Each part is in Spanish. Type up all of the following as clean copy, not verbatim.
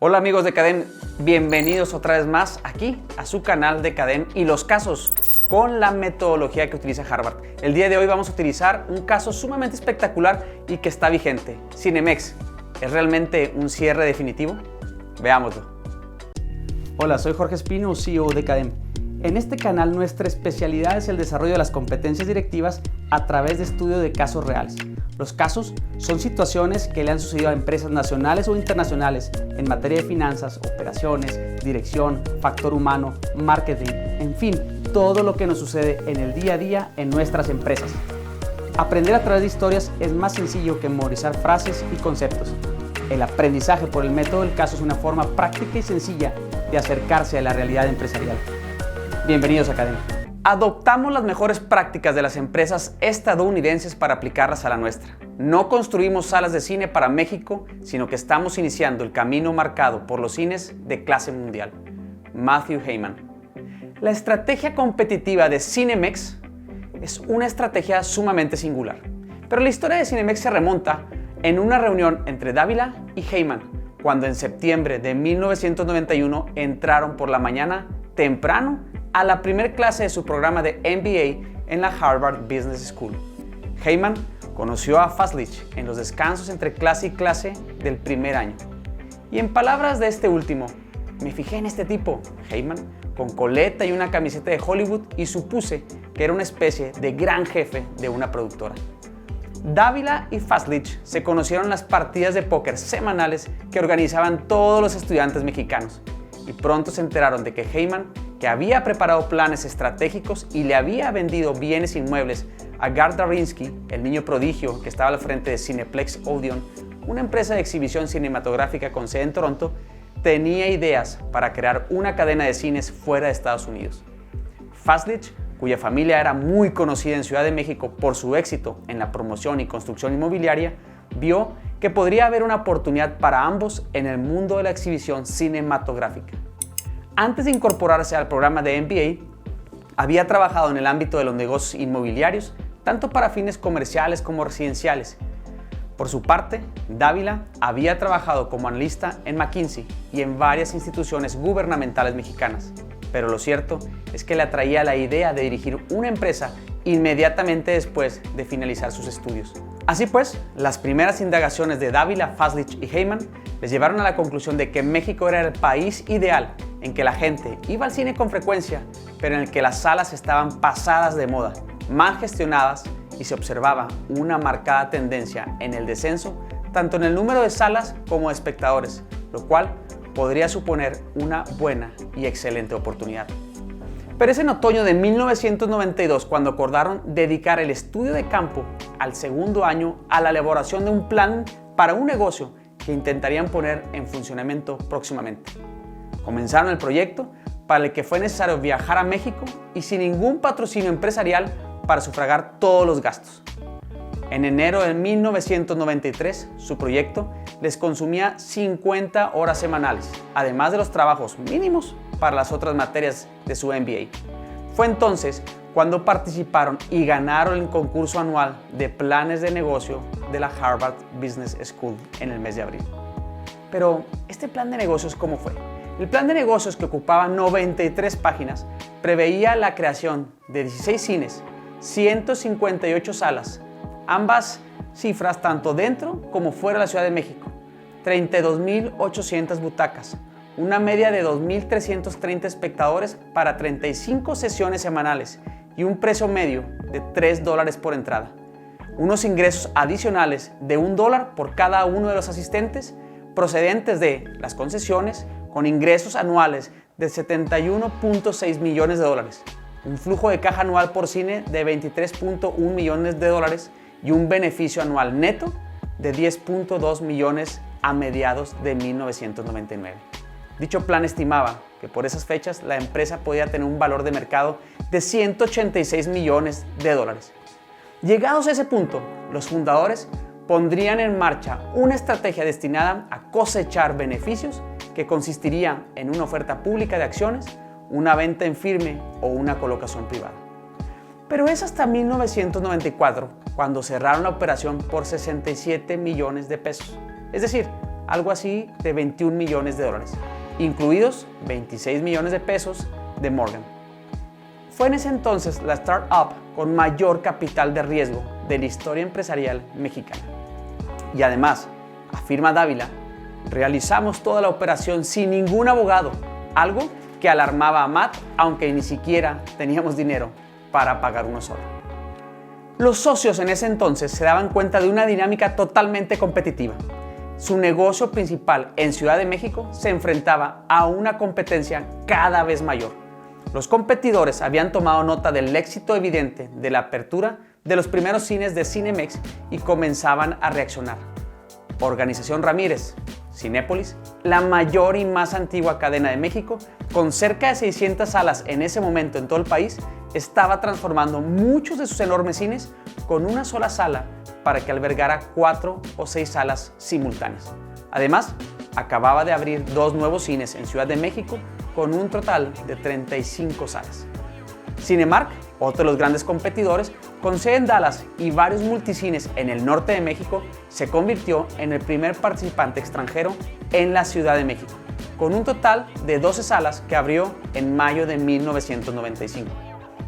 Hola amigos de Cadem, bienvenidos otra vez más aquí a su canal de Cadem y los casos con la metodología que utiliza Harvard. El día de hoy vamos a utilizar un caso sumamente espectacular y que está vigente. Cinemex, ¿es realmente un cierre definitivo? Veámoslo. Hola, soy Jorge Espino, CEO de Cadem. En este canal nuestra especialidad es el desarrollo de las competencias directivas a través de estudio de casos reales. Los casos son situaciones que le han sucedido a empresas nacionales o internacionales en materia de finanzas, operaciones, dirección, factor humano, marketing, en fin, todo lo que nos sucede en el día a día en nuestras empresas. Aprender a través de historias es más sencillo que memorizar frases y conceptos. El aprendizaje por el método del caso es una forma práctica y sencilla de acercarse a la realidad empresarial. Bienvenidos a Cadem. Adoptamos las mejores prácticas de las empresas estadounidenses para aplicarlas a la nuestra. No construimos salas de cine para México, sino que estamos iniciando el camino marcado por los cines de clase mundial. Matthew Heyman. La estrategia competitiva de Cinemex es una estrategia sumamente singular. Pero la historia de Cinemex se remonta en una reunión entre Dávila y Heyman, cuando en septiembre de 1991 entraron por la mañana temprano a la primera clase de su programa de MBA en la Harvard Business School. Heyman conoció a Faslich en los descansos entre clase y clase del primer año. Y en palabras de este último, me fijé en este tipo, Heyman, con coleta y una camiseta de Hollywood y supuse que era una especie de gran jefe de una productora. Dávila y Faslich se conocieron en las partidas de póker semanales que organizaban todos los estudiantes mexicanos y pronto se enteraron de que Heyman, que había preparado planes estratégicos y le había vendido bienes inmuebles a Garth Darinsky, el niño prodigio que estaba al frente de Cineplex Odeon, una empresa de exhibición cinematográfica con sede en Toronto, tenía ideas para crear una cadena de cines fuera de Estados Unidos. Faslich, cuya familia era muy conocida en Ciudad de México por su éxito en la promoción y construcción inmobiliaria, vio que podría haber una oportunidad para ambos en el mundo de la exhibición cinematográfica. Antes de incorporarse al programa de MBA, había trabajado en el ámbito de los negocios inmobiliarios, tanto para fines comerciales como residenciales. Por su parte, Dávila había trabajado como analista en McKinsey y en varias instituciones gubernamentales mexicanas, pero lo cierto es que le atraía la idea de dirigir una empresa inmediatamente después de finalizar sus estudios. Así pues, las primeras indagaciones de Dávila, Faslich y Heyman les llevaron a la conclusión de que México era el país ideal en que la gente iba al cine con frecuencia, pero en el que las salas estaban pasadas de moda, mal gestionadas y se observaba una marcada tendencia en el descenso tanto en el número de salas como de espectadores, lo cual podría suponer una buena y excelente oportunidad. Pero es en otoño de 1992 cuando acordaron dedicar el estudio de campo al segundo año a la elaboración de un plan para un negocio que intentarían poner en funcionamiento próximamente. Comenzaron el proyecto para el que fue necesario viajar a México y sin ningún patrocinio empresarial para sufragar todos los gastos. En enero de 1993, su proyecto les consumía 50 horas semanales, además de los trabajos mínimos para las otras materias de su MBA. Fue entonces cuando participaron y ganaron el concurso anual de planes de negocio de la Harvard Business School en el mes de abril. Pero, ¿este plan de negocios cómo fue? El plan de negocios, que ocupaba 93 páginas, preveía la creación de 16 cines, 158 salas, ambas cifras tanto dentro como fuera de la Ciudad de México, 32.800 butacas, una media de 2.330 espectadores para 35 sesiones semanales y un precio medio de $3 por entrada. Unos ingresos adicionales de $1 por cada uno de los asistentes procedentes de las concesiones, con ingresos anuales de $71.6 millones, un flujo de caja anual por cine de $23.1 millones y un beneficio anual neto de $10.2 millones a mediados de 1999. Dicho plan estimaba que por esas fechas la empresa podía tener un valor de mercado de $186 millones. Llegados a ese punto, los fundadores pondrían en marcha una estrategia destinada a cosechar beneficios que consistiría en una oferta pública de acciones, una venta en firme o una colocación privada. Pero es hasta 1994 cuando cerraron la operación por $67 millones. Es decir, algo así de 21 millones de dólares, incluidos 26 millones de pesos de Morgan. Fue en ese entonces la startup con mayor capital de riesgo de la historia empresarial mexicana. Y además, afirma Dávila, realizamos toda la operación sin ningún abogado, algo que alarmaba a Matt, aunque ni siquiera teníamos dinero para pagar uno solo. Los socios en ese entonces se daban cuenta de una dinámica totalmente competitiva. Su negocio principal en Ciudad de México se enfrentaba a una competencia cada vez mayor. Los competidores habían tomado nota del éxito evidente de la apertura de los primeros cines de Cinemex y comenzaban a reaccionar. Organización Ramírez, Cinépolis, la mayor y más antigua cadena de México, con cerca de 600 salas en ese momento en todo el país, estaba transformando muchos de sus enormes cines con una sola sala para que albergara 4 o 6 salas simultáneas. Además, acababa de abrir 2 nuevos cines en Ciudad de México con un total de 35 salas. Cinemark, otro de los grandes competidores, con sede en Dallas y varios multicines en el norte de México, se convirtió en el primer participante extranjero en la Ciudad de México, con un total de 12 salas que abrió en mayo de 1995.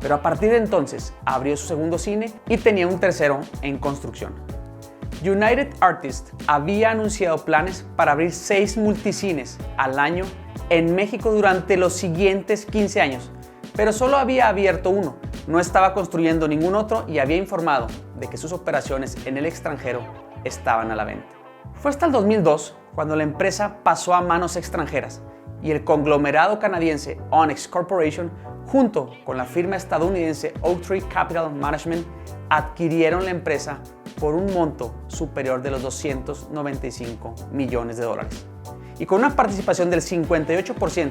Pero a partir de entonces abrió su segundo cine y tenía un tercero en construcción. United Artists había anunciado planes para abrir 6 multicines al año en México durante los siguientes 15 años, pero solo había abierto uno, no estaba construyendo ningún otro y había informado de que sus operaciones en el extranjero estaban a la venta. Fue hasta el 2002 cuando la empresa pasó a manos extranjeras y el conglomerado canadiense Onyx Corporation, junto con la firma estadounidense Oaktree Capital Management, adquirieron la empresa por un monto superior de los 295 millones de dólares. Y con una participación del 58%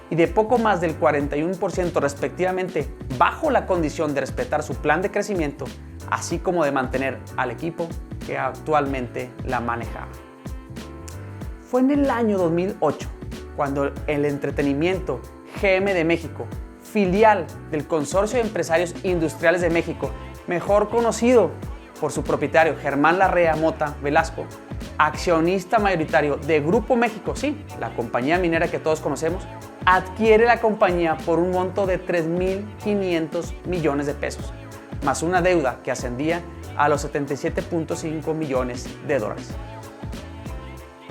y de poco más del 41% respectivamente, bajo la condición de respetar su plan de crecimiento, así como de mantener al equipo que actualmente la manejaba. Fue en el año 2008 cuando el entretenimiento GM de México, filial del Consorcio de Empresarios Industriales de México, mejor conocido por su propietario Germán Larrea Mota Velasco, accionista mayoritario de Grupo México, sí, la compañía minera que todos conocemos, adquiere la compañía por un monto de 3.500 millones de pesos, más una deuda que ascendía a los 77.5 millones de dólares.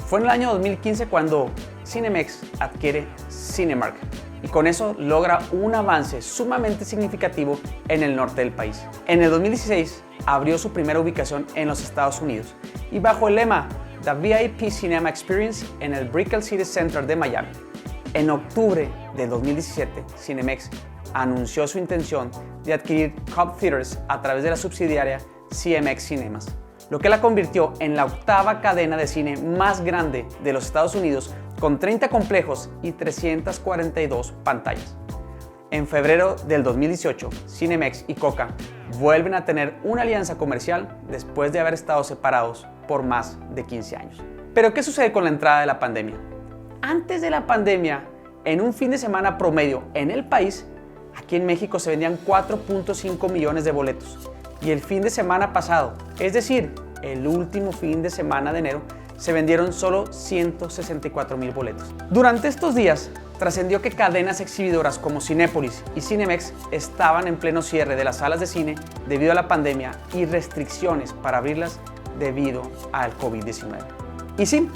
Fue en el año 2015 cuando Cinemex adquiere Cinemark y con eso logra un avance sumamente significativo en el norte del país. En el 2016 abrió su primera ubicación en los Estados Unidos y bajo el lema The VIP Cinema Experience en el Brickell City Center de Miami. En octubre del 2017, Cinemex anunció su intención de adquirir Cobb Theaters a través de la subsidiaria CMX Cinemas, lo que la convirtió en la octava cadena de cine más grande de los Estados Unidos, con 30 complejos y 342 pantallas. En febrero del 2018, Cinemex y Coca vuelven a tener una alianza comercial después de haber estado separados por más de 15 años. Pero ¿qué sucede con la entrada de la pandemia? Antes de la pandemia, en un fin de semana promedio en el país, aquí en México se vendían 4.5 millones de boletos. Y el fin de semana pasado, es decir, el último fin de semana de enero, se vendieron solo 164,000 boletos. Durante estos días, trascendió que cadenas exhibidoras como Cinépolis y Cinemex estaban en pleno cierre de las salas de cine debido a la pandemia y restricciones para abrirlas debido al COVID-19. Y sí,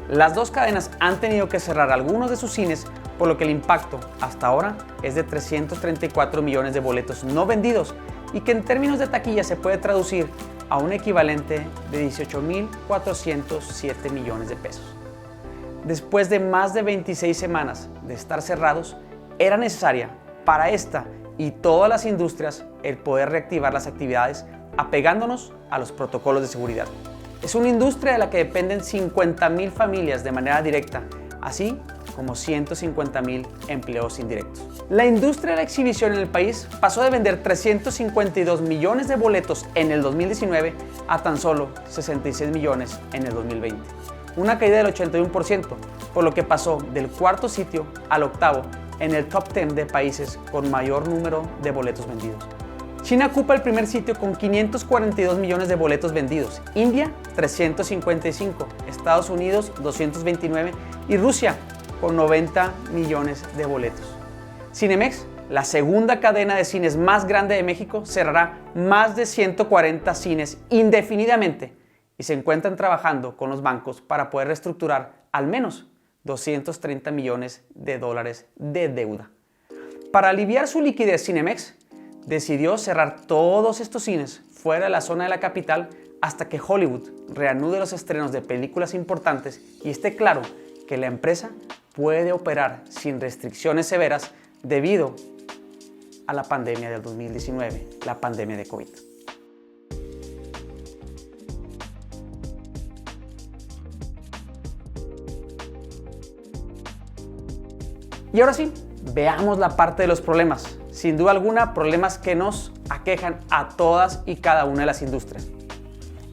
las dos cadenas han tenido que cerrar algunos de sus cines, por lo que el impacto hasta ahora es de 334 millones de boletos no vendidos y que en términos de taquilla se puede traducir a un equivalente de 18.407 millones de pesos. Después de más de 26 semanas de estar cerrados, era necesaria para esta y todas las industrias el poder reactivar las actividades apegándonos a los protocolos de seguridad. Es una industria de la que dependen 50,000 familias de manera directa, así como 150,000 empleos indirectos. La industria de la exhibición en el país pasó de vender 352 millones de boletos en el 2019 a tan solo 66 millones en el 2020. Una caída del 81%, por lo que pasó del cuarto sitio al octavo en el top 10 de países con mayor número de boletos vendidos. China ocupa el primer sitio con 542 millones de boletos vendidos, India 355, Estados Unidos 229 y Rusia con 90 millones de boletos. Cinemex, la segunda cadena de cines más grande de México, cerrará más de 140 cines indefinidamente y se encuentran trabajando con los bancos para poder reestructurar al menos 230 millones de dólares de deuda. Para aliviar su liquidez, Cinemex decidió cerrar todos estos cines fuera de la zona de la capital hasta que Hollywood reanude los estrenos de películas importantes y esté claro que la empresa puede operar sin restricciones severas debido a la pandemia del 2019, la pandemia de COVID. Y ahora sí, veamos la parte de los problemas. Sin duda alguna, problemas que nos aquejan a todas y cada una de las industrias.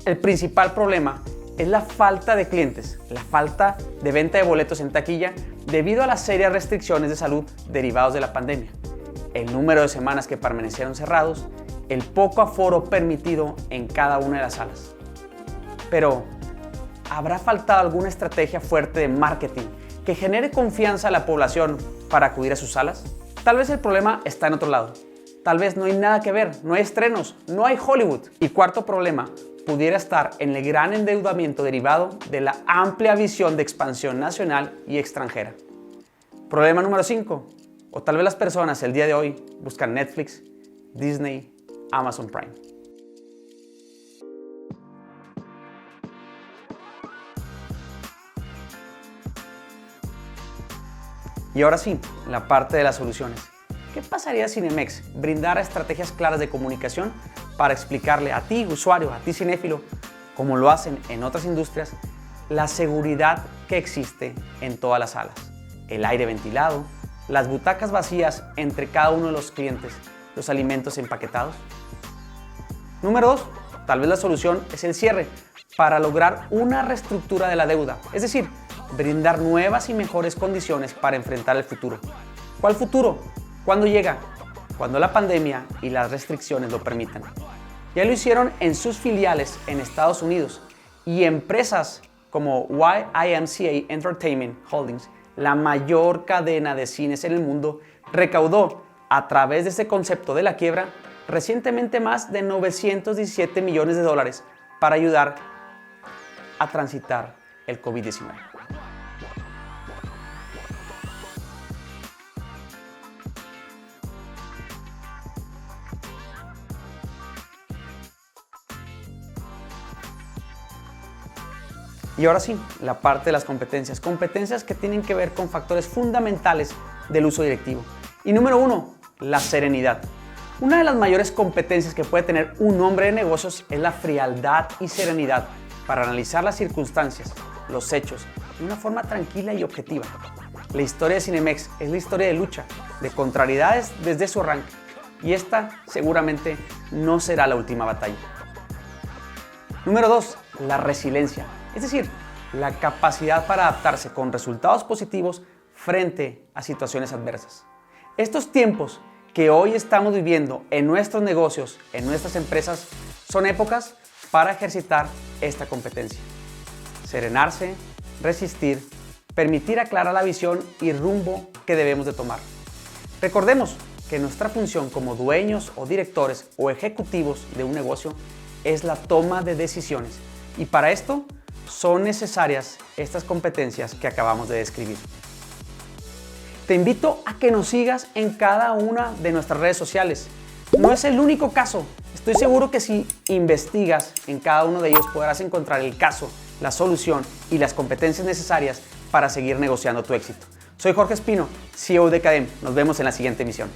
El principal problema es la falta de clientes, la falta de venta de boletos en taquilla debido a las serias restricciones de salud derivados de la pandemia, el número de semanas que permanecieron cerrados, el poco aforo permitido en cada una de las salas. Pero, ¿habrá faltado alguna estrategia fuerte de marketing que genere confianza a la población para acudir a sus salas? Tal vez el problema está en otro lado. Tal vez no hay nada que ver, no hay estrenos, no hay Hollywood. Y cuarto problema pudiera estar en el gran endeudamiento derivado de la amplia visión de expansión nacional y extranjera. Problema número 5. O tal vez las personas el día de hoy buscan Netflix, Disney, Amazon Prime. Y ahora sí, la parte de las soluciones. ¿Qué pasaría si Cinemex brindara estrategias claras de comunicación para explicarle a ti, usuario, a ti, cinéfilo, como lo hacen en otras industrias, la seguridad que existe en todas las salas? El aire ventilado, las butacas vacías entre cada uno de los clientes, los alimentos empaquetados. Número 2, tal vez la solución es el cierre para lograr una reestructura de la deuda, es decir, brindar nuevas y mejores condiciones para enfrentar el futuro. ¿Cuál futuro? ¿Cuándo llega? Cuando la pandemia y las restricciones lo permitan. Ya lo hicieron en sus filiales en Estados Unidos y empresas como YMCA Entertainment Holdings, la mayor cadena de cines en el mundo, recaudó a través de este concepto de la quiebra recientemente más de 917 millones de dólares para ayudar a transitar el COVID-19. Y ahora sí, la parte de las competencias. Competencias que tienen que ver con factores fundamentales del uso directivo. Y número 1, la serenidad. Una de las mayores competencias que puede tener un hombre de negocios es la frialdad y serenidad para analizar las circunstancias, los hechos, de una forma tranquila y objetiva. La historia de Cinemex es la historia de lucha, de contrariedades desde su arranque. Y esta seguramente no será la última batalla. Número 2, la resiliencia. Es decir, la capacidad para adaptarse con resultados positivos frente a situaciones adversas. Estos tiempos que hoy estamos viviendo en nuestros negocios, en nuestras empresas, son épocas para ejercitar esta competencia. Serenarse, resistir, permitir aclarar la visión y rumbo que debemos de tomar. Recordemos que nuestra función como dueños o directores o ejecutivos de un negocio es la toma de decisiones y para esto son necesarias estas competencias que acabamos de describir. Te invito a que nos sigas en cada una de nuestras redes sociales. No es el único caso. Estoy seguro que si investigas en cada uno de ellos podrás encontrar el caso, la solución y las competencias necesarias para seguir negociando tu éxito. Soy Jorge Espino, CEO de Cadem. Nos vemos en la siguiente emisión.